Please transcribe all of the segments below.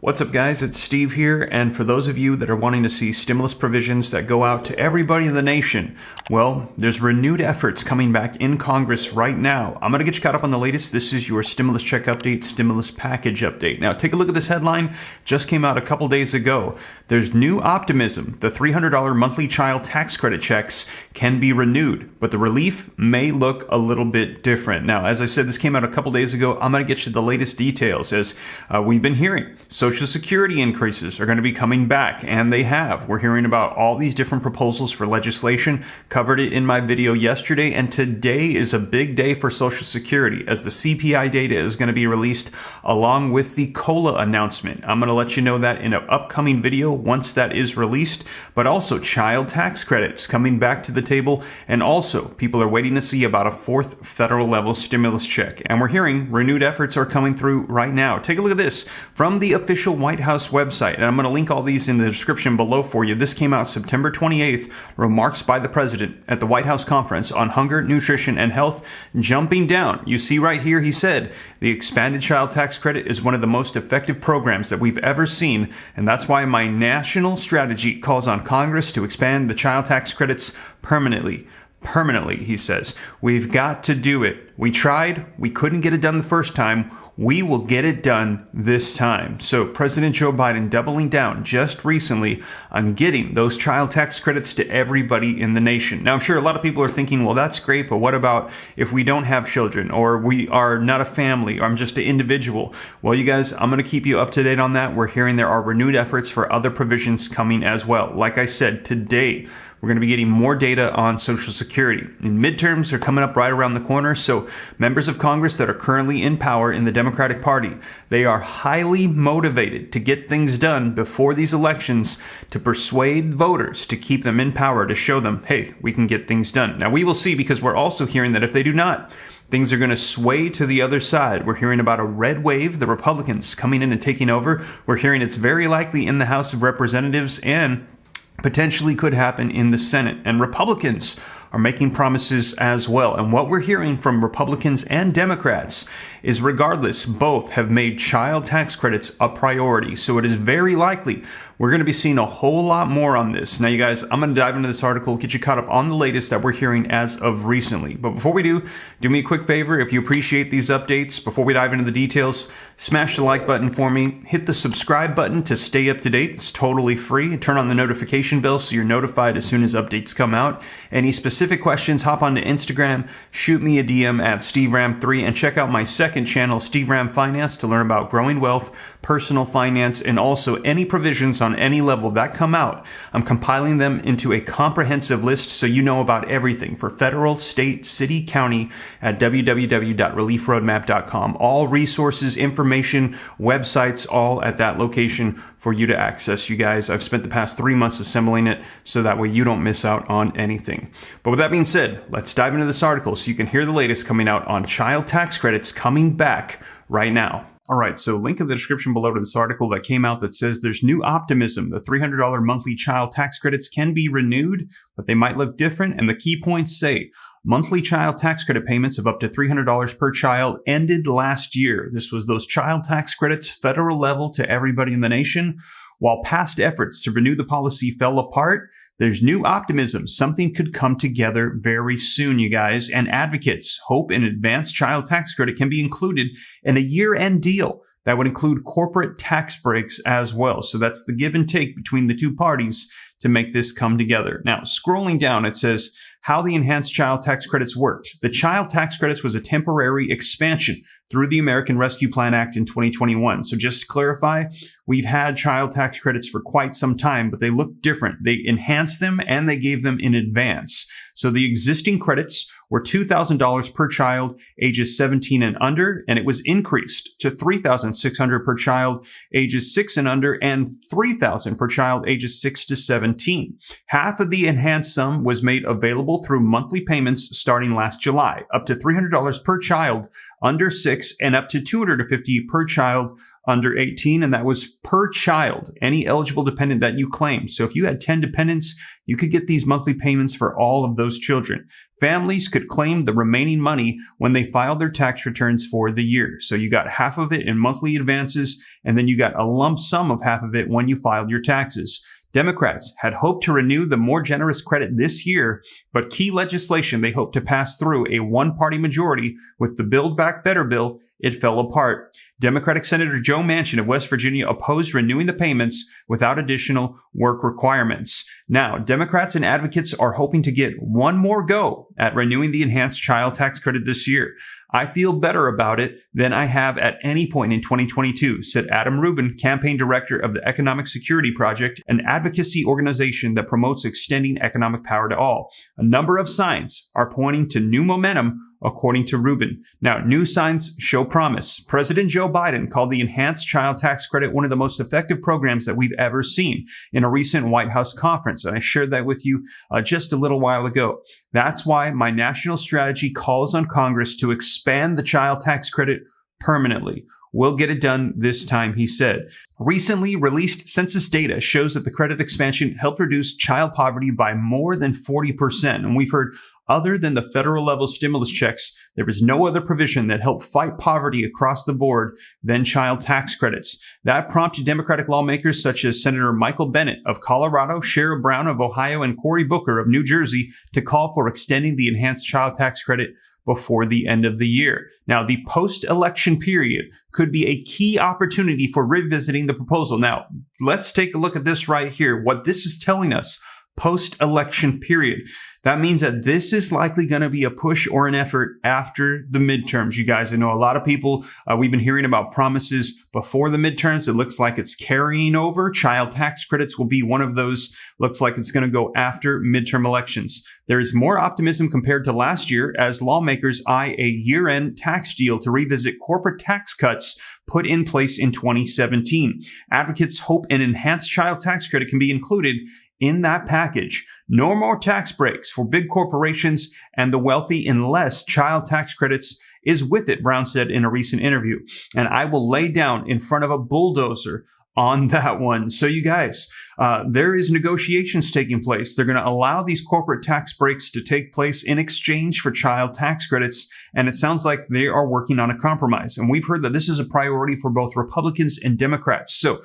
What's up, guys? It's Steve here, and for those of you that are wanting to see stimulus provisions that go out to everybody in the nation, well, there's renewed efforts coming back in Congress right now. I'm going to get you caught up on the latest. This is your stimulus check update, stimulus package update. Now, take a look at this headline. Just came out a couple days ago. There's new optimism. The $300 monthly child tax credit checks can be renewed, but the relief may look a little bit different. Now, as I said, this came out a couple days ago. I'm going to get you the latest details as we've been hearing. Social Security increases are going to be coming back, and they have. We're hearing about all these different proposals for legislation. Covered it in my video yesterday, and today is a big day for Social Security as the CPI data is going to be released along with the COLA announcement. I'm going to let you know that in an upcoming video once that is released, but also child tax credits coming back to the table, and also people are waiting to see about a fourth federal level stimulus check. And we're hearing renewed efforts are coming through right now. Take a look at this from the official White House website, and I'm going to link all these in the description below for you. This came out September 28th, remarks by the president at the White House conference on hunger, nutrition, and health. Jumping down, you see right here, he said, the expanded child tax credit is one of the most effective programs that we've ever seen, and that's why my national strategy calls on Congress to expand the child tax credits permanently. Permanently, he says. We've got to do it. We tried. We couldn't get it done the first time. We will get it done this time. So President Joe Biden doubling down just recently on getting those child tax credits to everybody in the nation. Now, I'm sure a lot of people are thinking, well, that's great, but what about if we don't have children, or we are not a family, or I'm just an individual? Well, you guys, I'm going to keep you up to date on that. We're hearing there are renewed efforts for other provisions coming as well. Like I said, today, we're going to be getting more data on Social Security. And midterms are coming up right around the corner, so members of Congress that are currently in power in the Democratic Party, they are highly motivated to get things done before these elections to persuade voters to keep them in power, to show them, hey, we can get things done. Now, we will see, because we're also hearing that if they do not, things are going to sway to the other side. We're hearing about a red wave, the Republicans coming in and taking over. We're hearing it's very likely in the House of Representatives and potentially could happen in the Senate. And Republicans are making promises as well. And what we're hearing from Republicans and Democrats is, regardless, both have made child tax credits a priority. So it is very likely we're going to be seeing a whole lot more on this. Now, you guys, I'm going to dive into this article, get you caught up on the latest that we're hearing as of recently. But before we do me a quick favor. If you appreciate these updates, before we dive into the details, smash the like button for me. Hit the subscribe button to stay up to date. It's totally free. Turn on the notification bell so you're notified as soon as updates come out. Any specific questions, hop onto Instagram, shoot me a DM at SteveRam3, and check out my second channel, Steve Ram Finance, to learn about growing wealth, personal finance, and also any provisions on any level that come out. I'm compiling them into a comprehensive list so you know about everything for federal, state, city, county at www.reliefroadmap.com. All resources, information, websites, all at that location for you to access. You guys, I've spent the past 3 months assembling it so that way you don't miss out on anything. But with that being said, let's dive into this article so you can hear the latest coming out on child tax credits coming back right now. All right, so link in the description below to this article that came out that says there's new optimism. The $300 monthly child tax credits can be renewed, but they might look different. And the key points say monthly child tax credit payments of up to $300 per child ended last year. This was those child tax credits, federal level to everybody in the nation. While past efforts to renew the policy fell apart, there's new optimism. Something could come together very soon, you guys. And advocates hope an advanced child tax credit can be included in a year-end deal that would include corporate tax breaks as well. So that's the give and take between the two parties to make this come together. Now, scrolling down, it says how the enhanced child tax credits worked. The child tax credits was a temporary expansion through the American Rescue Plan Act in 2021. So just to clarify, we've had child tax credits for quite some time, but they look different. They enhanced them and they gave them in advance. So the existing credits were $2,000 per child ages 17 and under, and it was increased to $3,600 per child ages 6 and under, and $3,000 per child ages 6 to 17. Half of the enhanced sum was made available through monthly payments starting last July, up to $300 per child under 6 and up to $250 per child under 18, and that was per child, any eligible dependent that you claim. So if you had 10 dependents, you could get these monthly payments for all of those children. Families could claim the remaining money when they filed their tax returns for the year. So you got half of it in monthly advances, and then you got a lump sum of half of it when you filed your taxes. Democrats had hoped to renew the more generous credit this year, but key legislation they hoped to pass through a one-party majority with the Build Back Better bill, it fell apart. Democratic Senator Joe Manchin of West Virginia opposed renewing the payments without additional work requirements. Now, Democrats and advocates are hoping to get one more go at renewing the enhanced child tax credit this year. I feel better about it than I have at any point in 2022, said Adam Rubin, campaign director of the Economic Security Project, an advocacy organization that promotes extending economic power to all. A number of signs are pointing to new momentum, according to Rubin. Now, new signs show promise. President Joe Biden called the enhanced child tax credit one of the most effective programs that we've ever seen in a recent White House conference. And I shared that with you just a little while ago. That's why my national strategy calls on Congress to expand the child tax credit permanently. We'll get it done this time, he said. Recently released census data shows that the credit expansion helped reduce child poverty by more than 40%. And we've heard other than the federal level stimulus checks, there was no other provision that helped fight poverty across the board than child tax credits. That prompted Democratic lawmakers such as Senator Michael Bennet of Colorado, Sherrod of Ohio, and Cory of New Jersey to call for extending the enhanced child tax credit before the end of the year. Now, the post-election period could be a key opportunity for revisiting the proposal. Now, let's take a look at this right here. What this is telling us, post-election period. That means that this is likely going to be a push or an effort after the midterms. You guys, I know a lot of people, we've been hearing about promises before the midterms. It looks like it's carrying over. Child tax credits will be one of those. Looks like it's going to go after midterm elections. There is more optimism compared to last year as lawmakers eye a year-end tax deal to revisit corporate tax cuts put in place in 2017. Advocates hope an enhanced child tax credit can be included in that package. No more tax breaks for big corporations and the wealthy unless child tax credits is with it, Brown said in a recent interview. And I will lay down in front of a bulldozer on that one. So you guys, there is negotiations taking place. They're going to allow these corporate tax breaks to take place in exchange for child tax credits. And it sounds like they are working on a compromise. And we've heard that this is a priority for both Republicans and Democrats. So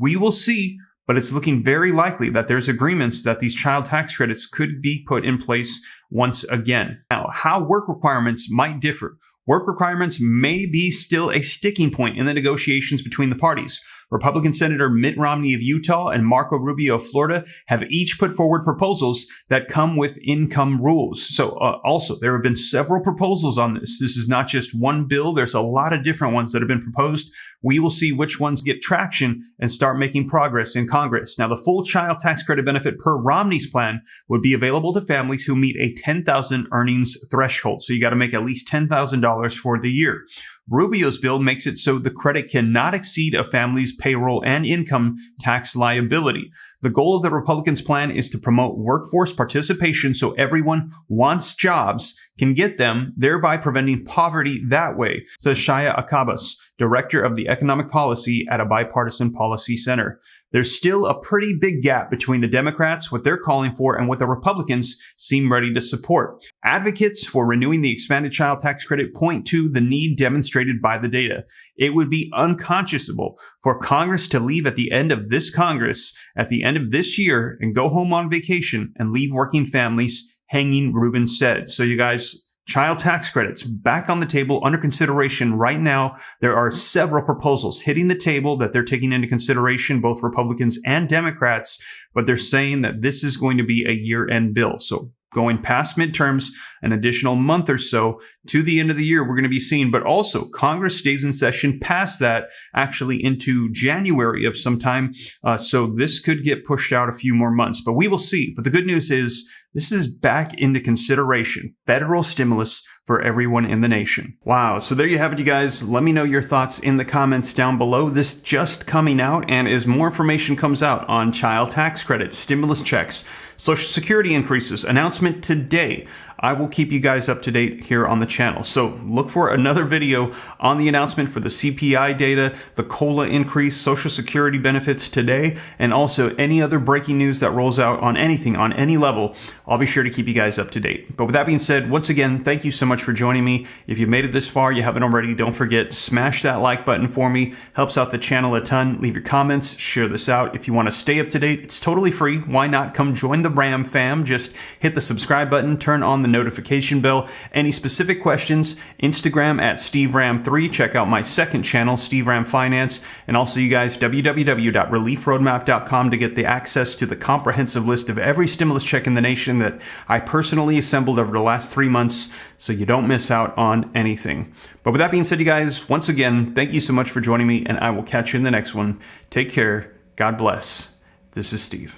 we will see. But it's looking very likely that there's agreements that these child tax credits could be put in place once again. Now, how work requirements might differ. Work requirements may be still a sticking point in the negotiations between the parties. Republican Senator Mitt Romney of Utah and Marco Rubio of Florida have each put forward proposals that come with income rules. So also, there have been several proposals on this. This is not just one bill. There's a lot of different ones that have been proposed. We will see which ones get traction and start making progress in Congress. Now, the full child tax credit benefit per Romney's plan would be available to families who meet a $10,000 earnings threshold. So you got to make at least $10,000 for the year. Rubio's bill makes it so the credit cannot exceed a family's payroll and income tax liability. The goal of the Republicans' plan is to promote workforce participation so everyone wants jobs can get them, thereby preventing poverty that way, says Shaya Akabas, director of the economic policy at a bipartisan policy center. There's still a pretty big gap between the Democrats, what they're calling for, and what the Republicans seem ready to support. Advocates for renewing the expanded child tax credit point to the need demonstrated by the data. It would be unconscionable for Congress to leave at the end of this Congress, at the end of this year, and go home on vacation and leave working families hanging, Rubin said. So you guys, child tax credits back on the table, under consideration right now. There are several proposals hitting the table that they're taking into consideration, both Republicans and Democrats, but they're saying that this is going to be a year-end bill. So going past midterms, an additional month or so to the end of the year, we're going to be seeing. But also, Congress stays in session past that, actually into January of some time. So this could get pushed out a few more months, but we will see. But the good news is this is back into consideration. Federal stimulus for everyone in the nation. Wow. So there you have it, you guys. Let me know your thoughts in the comments down below. This just coming out, and as more information comes out on child tax credits, stimulus checks, Social Security increases, announcement today. I will keep you guys up to date here on the channel. So look for another video on the announcement for the CPI data, the COLA increase, Social Security benefits today, and also any other breaking news that rolls out on anything, on any level. I'll be sure to keep you guys up to date. But with that being said, once again, thank you so much for joining me. If you made it this far, you haven't already, don't forget, smash that like button for me. Helps out the channel a ton. Leave your comments, share this out. If you want to stay up to date, it's totally free. Why not come join the Ram fam? Just hit the subscribe button, turn on the notification bell. Any specific questions, Instagram at SteveRam3. Check out my second channel, Steve Ram Finance. And also you guys, www.reliefroadmap.com to get the access to the comprehensive list of every stimulus check in the nation that I personally assembled over the last 3 months, so you don't miss out on anything. But with that being said, you guys, once again, thank you so much for joining me, and I will catch you in the next one. Take care. God bless. This is Steve.